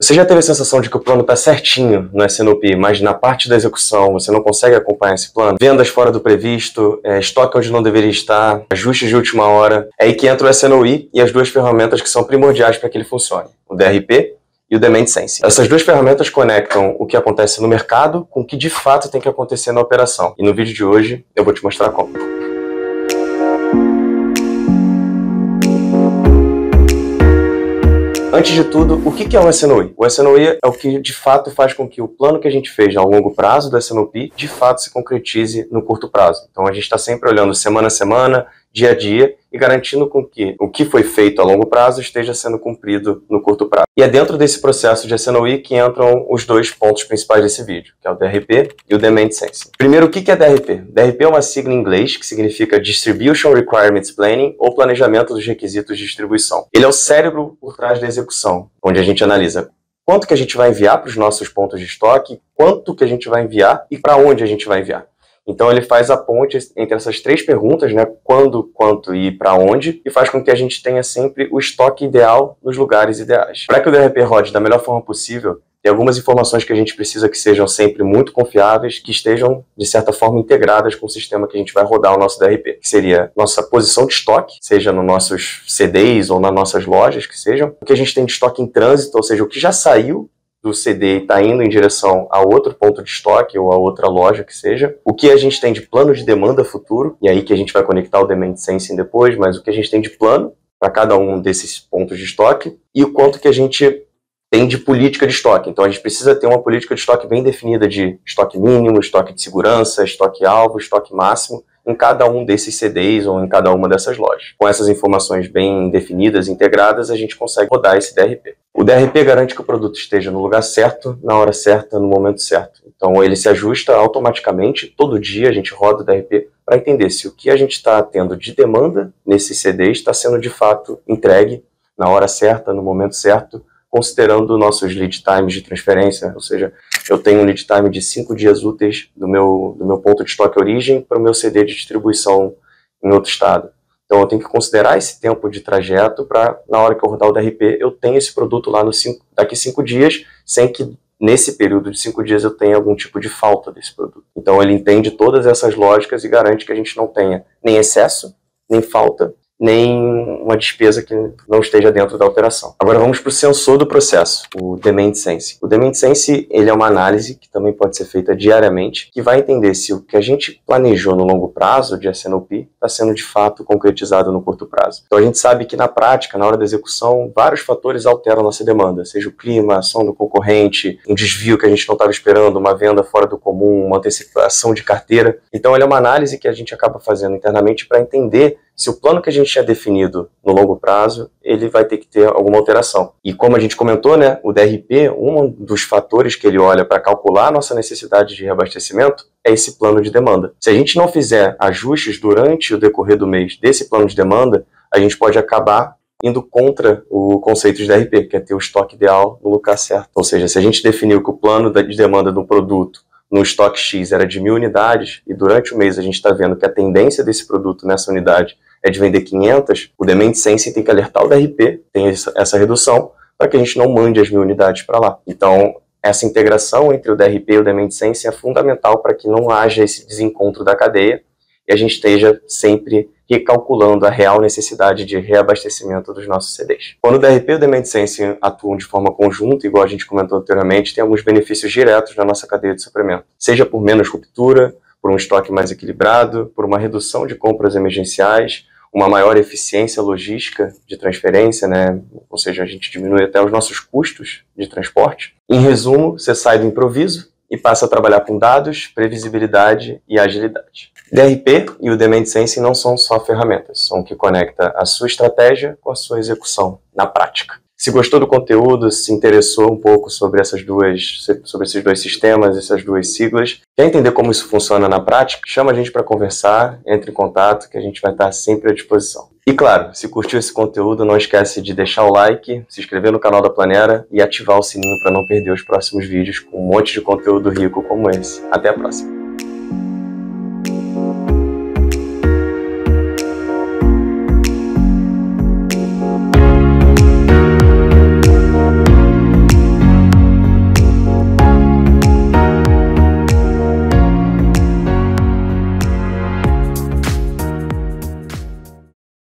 Você já teve a sensação de que o plano está certinho no S&OP, mas na parte da execução você não consegue acompanhar esse plano? Vendas fora do previsto, estoque onde não deveria estar, ajustes de última hora. É aí que entra o S&OE e as duas ferramentas que são primordiais para que ele funcione, o DRP e o Demand Sensing. Essas duas ferramentas conectam o que acontece no mercado com o que de fato tem que acontecer na operação. E no vídeo de hoje eu vou te mostrar como. Antes de tudo, o que é o S&OE? O S&OE é o que de fato faz com que o plano que a gente fez a longo prazo do S&OP de fato se concretize no curto prazo. Então a gente está sempre olhando semana a semana, dia a dia e garantindo com que o que foi feito a longo prazo esteja sendo cumprido no curto prazo. E é dentro desse processo de S&OE que entram os dois pontos principais desse vídeo, que é o DRP e o Demand Sensing. Primeiro, o que é DRP? DRP é uma sigla em inglês que significa Distribution Requirements Planning ou planejamento dos requisitos de distribuição. Ele é o cérebro por trás da execução, onde a gente analisa quanto que a gente vai enviar para os nossos pontos de estoque, quanto que a gente vai enviar e para onde a gente vai enviar. Então ele faz a ponte entre essas três perguntas, né? Quando, quanto e para onde, e faz com que a gente tenha sempre o estoque ideal nos lugares ideais. Para que o DRP rode da melhor forma possível, tem algumas informações que a gente precisa que sejam sempre muito confiáveis, que estejam, de certa forma, integradas com o sistema que a gente vai rodar o nosso DRP, que seria nossa posição de estoque, seja nos nossos CDs ou nas nossas lojas, que sejam, o que a gente tem de estoque em trânsito, ou seja, o que já saiu do CD e está indo em direção a outro ponto de estoque ou a outra loja que seja, o que a gente tem de plano de demanda futuro, e aí que a gente vai conectar o Demand Sensing depois, mas o que a gente tem de plano para cada um desses pontos de estoque e o quanto que a gente tem de política de estoque. Então a gente precisa ter uma política de estoque bem definida de estoque mínimo, estoque de segurança, estoque alvo, estoque máximo, em cada um desses CDs ou em cada uma dessas lojas. Com essas informações bem definidas, integradas, a gente consegue rodar esse DRP. O DRP garante que o produto esteja no lugar certo, na hora certa, no momento certo. Então ele se ajusta automaticamente, todo dia a gente roda o DRP para entender se o que a gente está tendo de demanda nesses CDs está sendo de fato entregue na hora certa, no momento certo, considerando nossos lead times de transferência, ou seja, eu tenho um lead time de 5 dias úteis do meu ponto de estoque origem para o meu CD de distribuição em outro estado. Então eu tenho que considerar esse tempo de trajeto para, na hora que eu rodar o DRP, eu tenho esse produto lá daqui 5 dias, sem que nesse período de 5 dias eu tenha algum tipo de falta desse produto. Então ele entende todas essas lógicas e garante que a gente não tenha nem excesso, nem falta, nem uma despesa que não esteja dentro da operação. Agora vamos para o sensor do processo, o Demand Sensing. O Demand Sensing ele é uma análise que também pode ser feita diariamente, que vai entender se o que a gente planejou no longo prazo de S&OP está sendo de fato concretizado no curto prazo. Então a gente sabe que na prática, na hora da execução, vários fatores alteram a nossa demanda, seja o clima, a ação do concorrente, um desvio que a gente não estava esperando, uma venda fora do comum, uma antecipação de carteira. Então ele é uma análise que a gente acaba fazendo internamente para entender se o plano que a gente tinha definido no longo prazo, ele vai ter que ter alguma alteração. E como a gente comentou, né, o DRP, um dos fatores que ele olha para calcular a nossa necessidade de reabastecimento é esse plano de demanda. Se a gente não fizer ajustes durante o decorrer do mês desse plano de demanda, a gente pode acabar indo contra o conceito de DRP, que é ter o estoque ideal no lugar certo. Ou seja, se a gente definiu que o plano de demanda do produto no estoque X era de 1.000 unidades e durante o mês a gente está vendo que a tendência desse produto nessa unidade é de vender 500, o Demand Sensing tem que alertar o DRP, tem essa redução, para que a gente não mande as 1.000 unidades para lá. Então, essa integração entre o DRP e o Demand Sensing é fundamental para que não haja esse desencontro da cadeia e a gente esteja sempre recalculando a real necessidade de reabastecimento dos nossos CDs. Quando o DRP e o Demand Sensing atuam de forma conjunta, igual a gente comentou anteriormente, tem alguns benefícios diretos na nossa cadeia de suprimento. Seja por menos ruptura, por um estoque mais equilibrado, por uma redução de compras emergenciais, uma maior eficiência logística de transferência, né? Ou seja, a gente diminui até os nossos custos de transporte. Em resumo, você sai do improviso e passa a trabalhar com dados, previsibilidade e agilidade. DRP e o Demand Sensing não são só ferramentas, são o que conecta a sua estratégia com a sua execução na prática. Se gostou do conteúdo, se interessou um pouco sobre esses dois sistemas, essas duas siglas, quer entender como isso funciona na prática, chama a gente para conversar, entre em contato, que a gente vai estar sempre à disposição. E claro, se curtiu esse conteúdo, não esquece de deixar o like, se inscrever no canal da Planera e ativar o sininho para não perder os próximos vídeos com um monte de conteúdo rico como esse. Até a próxima!